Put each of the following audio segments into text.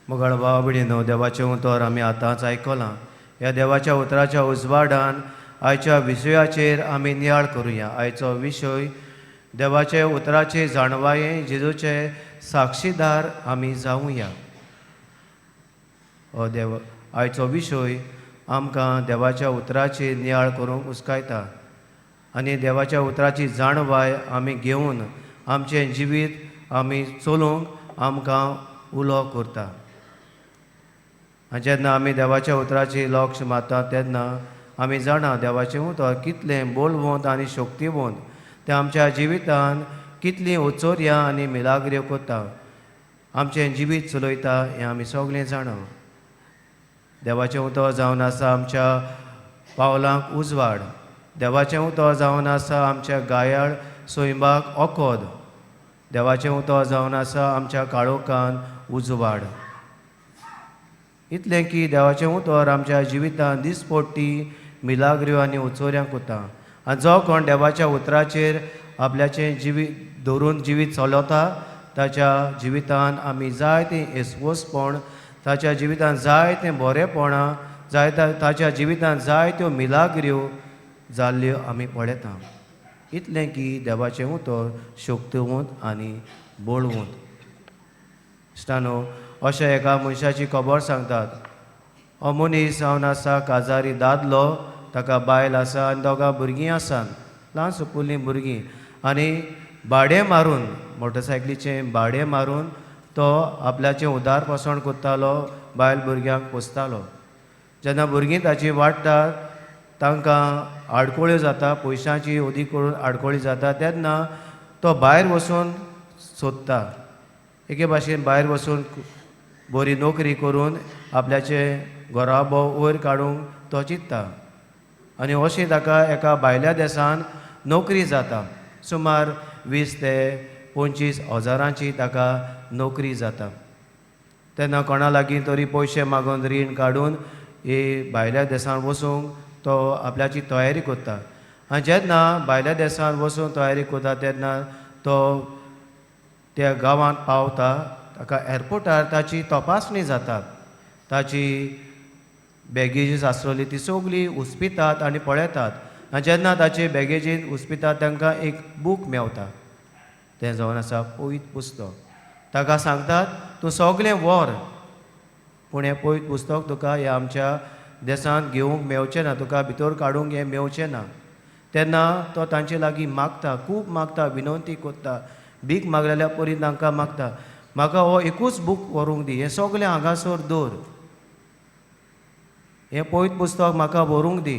मोगाळ भाव भयणीनो, देवाचें उतर आमी आतांच आयकलां. ह्या देवाच्या उतराच्या उजवाडान आयच्या विशयाचेर आमी नियाळ करुया. आयचो विशय देवाचे उतराची जाणवाये जेजूचे साक्षीदार आमी जावुया. हो आयचो विशय आमकां देवाच्या उतराची नियाळ करूंक उस्कायता आनी देवाच्या उतराची जाणवाय आमी घेवन आमचें जिवीत आमी चलोवंक आमकां उलो करता. जेन्ना आमी देवाच्या उतराची लक्ष मारता तेन्ना आमी जाणा देवाचें उतर कितलें बोलवंत आनी शक्तिवंत तें आमच्या जिवितान कितलीं उचोर्यां आनी मिलाग्र्यो कोत्ता, आमचें जिवीत चलयता हें आमी सगळें जाणा. देवाचें उतर जावन आसा आमच्या पावलांक उजवाड. देवाचें उतर जावन आसा आमच्या गायाळ सोयंबाक ओकोद. देवाचें उतर जावन आसा आमच्या काळोखान उजवाड. इतलें की देवाचें उतर आमच्या जिवितान दिसपट्टी मिलाग्र्यो आनी उचोऱ्यां कोता. आनी जो कोण देवाच्या उतराचेर आपल्याचें जिवीत धरून जिवीत चलता ताच्या जिवितान आमी जायतें येसवसपण, ताच्या जिवितान जायतें बरेंपणां, ताच्या जिवितान जायत्यो मिलाग्र्यो जाल्ल्यो आमी पळयता. इतलें की देवाचें उतर शक्तिवंत आनी बळवंत. इश्टानो, अशें एका मनशाची खबर सांगतात. हो मनीस जावन आसा काजारी दादलो, ताका बायल आसा आनी दोगां भुरगीं आसात, ल्हान सुपुल्लीं भुरगीं. आनी भाडें मारून, मोटरसायकलीचें भाडें मारून तो आपल्याचें उदार पोसण कोत्तालो, बायल भुरग्यांक पोसतालो. जेन्ना भुरगीं ताची वाडटात, तांकां आडकोळ्यो जाता, पयशांची ओदी करून आडकोळी जाता, तेन्ना तो भायर वचून सोदता. एके भाशेन भायर वचून बरी नोकरी करून आपल्याचें घोराबो वयर काडूंक तो चिंत्ता. आनी अशी ताका एका भायल्या देशान नोकरी जाता. सुमार 20 ते 25 हजारांची ताका नोकरी जाता. तेन्ना कोणा लागीं तरी पयशे मागून रीण काडून भायल्या देशान वचूंक तो आपल्याची तयारी करता. आनी जेन्ना भायल्या देशान वचून तयारी करता तेन्ना तो त्या गांवांत पावता. ताका एअरपोर्टार ताची तपासणी जाता. ताची बॅगेजीस आसतली ती सगळी हुस्पितात आनी पळयतात. आनी जेन्ना ताचे बॅगेजीन हुस्पितात तांकां एक बूक मेवता. तें जावन आसा पवित्र पुस्तक. ताका सांगतात तूं सगळें व्हर, पूण हें पवित्र पुस्तक तुका ह्या आमच्या देशांत घेवंक मेवचें ना, तुका भितर काडूंक हें मेवचें ना. तेन्ना तो तांचे लागीं मागता, खूब मागता, विनंती कोत्ता. भीक मागलेल्या परी तांकां मागता, म्हाका हो एकूच बूक व्हरूंक दी, हें सगळें हांगासर दवर, हें पवित्र पुस्तक म्हाका व्हरूंक दी.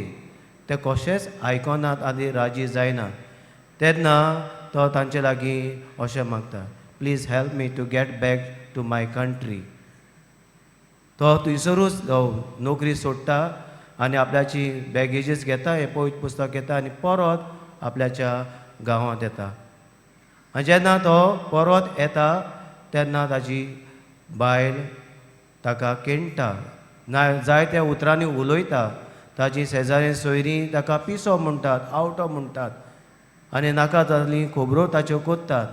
ते कशेंच आयकनात आनी राजी जायना. तेन्ना तो तांचे लागीं अशें मागता, please help me to get back to my country. तो थंयसरूच नोकरी सोडटा आनी आपल्याची बॅगेजीस घेता, हें पवित्र पुस्तक घेता आनी परत आपल्याच्या गांवांत येता. आनी जेन्ना तो परत येता तेन्ना ताची बायल ताका केणटा, जायत्या उतरांनी उलयता. ताची शेजारी सोयरीं ताका पिसो म्हणटात, आवटो म्हणटात आनी नाका जाल्लीं खबरो ताच्यो कोत्तात.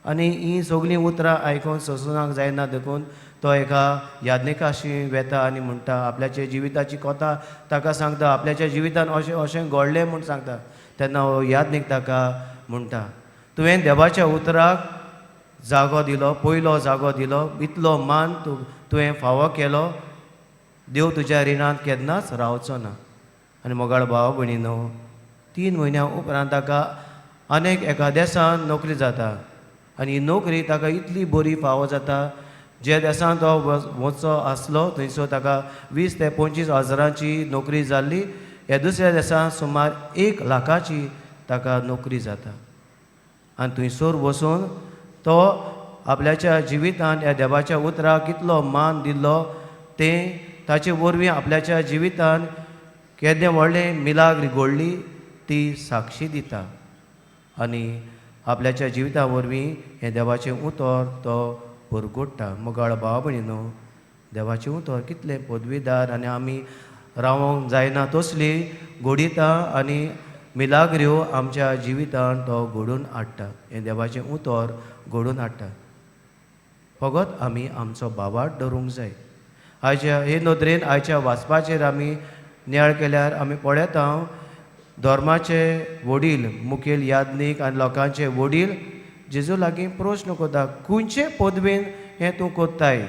आनी हीं सगळीं उतरां आयकून सोंसूंक जायना देखून तो एका याज्ञिकाशी वेता आनी म्हणटा, आपल्याच्या जिविताची कथा ताका सांगता, आपल्याच्या जिवितान अशें अशें घडलें म्हूण सांगता. तेन्ना हो याज्ञीक ताका म्हणटा, तुवें देवाच्या उतराक जागो दिलो, पयलो जागो दिलो, इतलो मान तुवें फावो केलो, देव तुज्या रिणांत केन्नाच रावचो ना. आनी मोगाळ भाव भयणीनो, 3 म्हयन्या उपरांत ताका आनीक एका देशान नोकरी जाता. आनी ही नोकरी ताका इतली बरी फावो जाता, जे देशांत तो वचचो आसलो थंयसर ताका 20 ते 25 हजारांची नोकरी जाल्ली. ह्या दुसऱ्या देशांत सुमार 1 लाखाची ताका नोकरी जाता. आनी थंयसर वचून तो आपल्याच्या जिवितान ह्या देवाच्या उतराक कितलो मान दिल्लो तें ताचे वरवीं आपल्याच्या जिवितान केदें व्हडलें मिलाग्र घडली ती साक्षी दिता. आनी आपल्याच्या जिविता वरवीं हें देवाचें उतर तो परगोडटा. मोगाळ भाव भयणीनो, देवाचें उतर कितलें पदवीदार आनी आमी रावोंक जायना तसली घोडिता आनी मिलाग्र्यो आमच्या जिवितान तो घडोवन हाडटा. हें देवाचें उतर घडोवन हाडटा. फकत आमी आमचो बाबाट धरूंक जाय. आयच्या हे नदरेन आयच्या वाचपाचेर आमी नियाळ केल्यार आमी पळयता धर्माचे वडील मुखेल यादनीक आनी लोकांचे वडील जेजू लागीं प्रश्न करता, खंयचे पदवेन हें तूं कोत्ताय?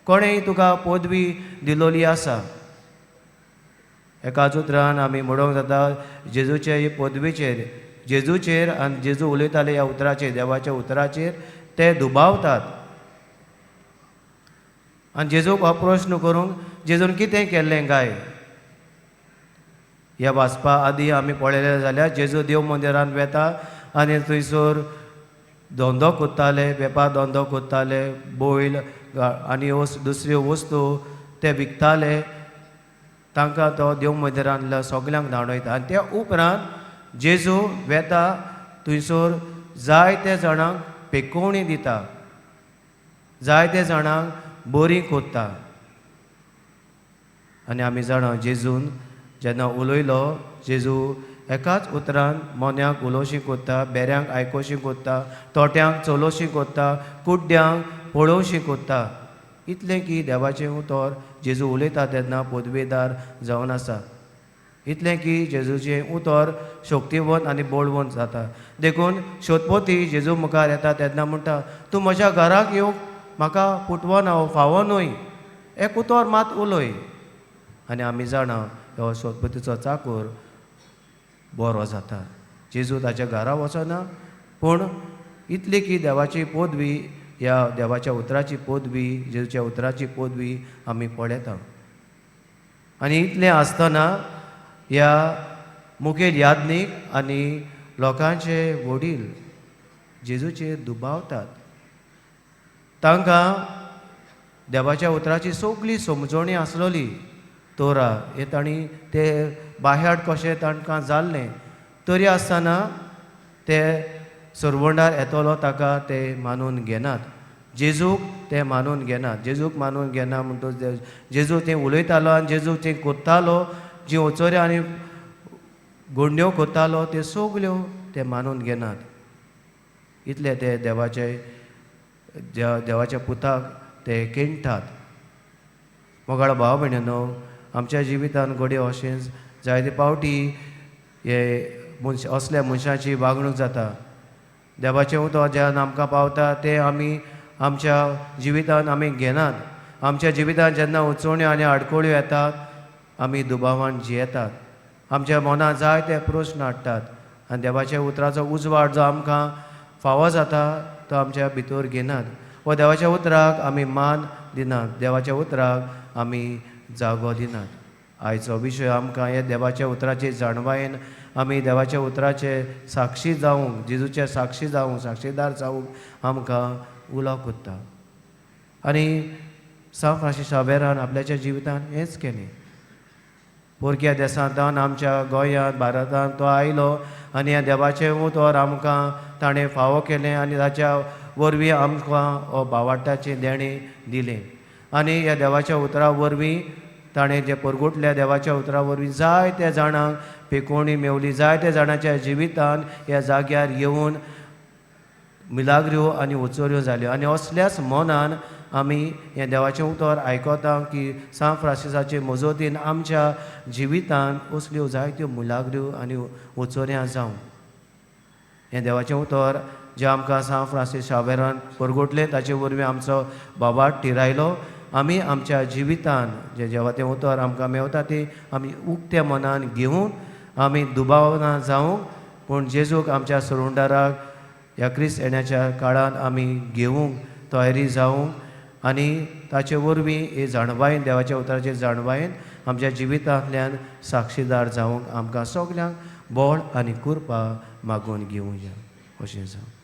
कोणेंय तुका पदवी दिलोली आसा? एकाच उतरान आमी म्हणूंक जाता जेजूचे पदवेचेर जेजूचेर आनी जेजू उलयताले ह्या उतराचेर देवाच्या उतराचेर ते दुबावतात. आनी जेजूक हो प्रश्न करूंक जेजून कितें केल्लें काय? ह्या वाचपा आदीं आमी पळयलें जाल्यार जेजू देव मंदिरांत वेता आनी थंयसर धंदो कोत्ताले, वेपार धंदो कोत्ताले, बैल आनी दुसऱ्यो वस्तू ते विकताले. तांकां तो देव मंदिरांतल्या सगल्यांक धांवयता आनी त्या उपरांत जेजू वेता थंयसर जायते जाणांक पेकोवणी दिता, जायते जाणांक बरी कोत्ता. आनी आमी जाणा जेजून जेन्ना उलयलो जेजू एकाच उतरान मोन्यांक उलोवशी कोत्ता, बेऱ्यांक आयकोशी कोत्ता, तोट्यांक चलोवशी कोत्ता, कुड्ड्यांक पळोवशी कोत्ता. इतलें की देवाचें उतर जेजू उलयता तेन्ना पदवेदार जावन आसा. इतलें की जेजूचें उतर शक्तिवंत आनी बळवंत जाता. देखून शोधपोती जेजू मुखार येता तेन्ना म्हणटा, तूं म्हज्या घराक येवंक म्हाका फुटवो ना, फावो न्हय, एक उतर मात उलय. आनी आमी जाणा हो शोधपोतीचो चाकर बरो जाता. जेजू ताच्या घरा वचना, पूण इतली की देवाची पदवी, ह्या देवाच्या उतराची पदवी, जेजूच्या उतराची पदवी आमी पळयता. आनी इतलें आसतना ह्या मुखेल यादनीक आनी लोकांचे वडील जेजूचेर दुबावतात. तांकां देवाच्या उतराची सगळी समजणी आसलोली. तोरा हे तांणी ते बाह्याड कशें तांकां जाल्लें तरी आसतना ते सरवंडार येतलो ताका ते मानून घेनात. जेजूक ते मानून घेनात. जेजूक मानून घेना म्हणटच जेजू तें उलयतालो आनी जेजू तें कोत्तालो, जी ओचोऱ्यो आनी गोंड्यो कोत्तालो त्यो सगल्यो ते मानून घेनात. इतले ते देवाच्या पुताक ते केणटात. मोगाळ भाव भयणीनो, आमच्या जिवितान घडये अशेंच जायते पावटी हे असल्या मनशाची वागणूक जाता. देवाचें उतर जेन्ना आमकां पावता तें आमी आमच्या जिवितान आमी घेनात. आमच्या जिवितान जेन्ना उचोवण्यो आनी आडकोळ्यो येतात आमी दुबावान जियेतात. आमच्या मनांत जायते प्रस्न हाडटात आनी देवाच्या उतराचो उजवाड जो आमकां फावो जाता तो आमच्या भितर घेनात. व देवाच्या उतराक आमी मान दिनात, देवाच्या उतराक आमी जागो दिनात. आयचो विशय आमकां हे देवाच्या उतराचे जाणवायेन आमी देवाच्या उतराचे साक्षी जावंक, जेजूचे साक्षी जावंक, साक्षीदार जावंक आमकां उलो कोत्ता. आनी सांत फ्रांसीस शावेरान आपल्याच्या जिवितान हेंच केलें. परक्या देशांतल्यान आमच्या गोंयांत भारतांत तो आयलो आनी ह्या देवाचें उतर आमकां ताणें फावो केलें आनी ताच्या वरवीं आमकां हो भावार्थाचें देणें दिलें. आनी ह्या देवाच्या उतरा वरवीं ताणें जे परगुटल्या देवाच्या उतरा वरवीं जायत्या जाणांक पेकोवणी मेवली, जायत्या जाणांच्या जिवितान ह्या जाग्यार येवन मिलाग्र्यो आनी उचोऱ्यो जाल्यो. आनी असल्याच मनान आमी हें देवाचें उतर आयकता की सांत फ्रांसिसाचे मजतीन आमच्या जिवितान असल्यो जायत्यो मिलाग्र्यो आनी उचोऱ्यां जावं. हें देवाचें उतर जें आमकां सांत फ्रांसीस शावेरान परगुटलें ताचे वरवीं आमचो बाबाट थिरायलो. आमी आमच्या जिवितान जें देवाचें उतर आमकां मेवता तें आमी उक्त्या मनान घेवन आमी दुबावना जावंक, पूण जेजूक आमच्या सुरुंडाराक ह्या क्रिस्त येण्याच्या काळान आमी घेवंक तयारी जावंक आनी ताचे वरवीं हे जाणवायेन देवाच्या उतराचे जाणवायेन आमच्या जिवितांतल्यान साक्षीदार जावंक आमकां सगल्यांक बळ आनी कृपा मागून घेवया. अशें जावं.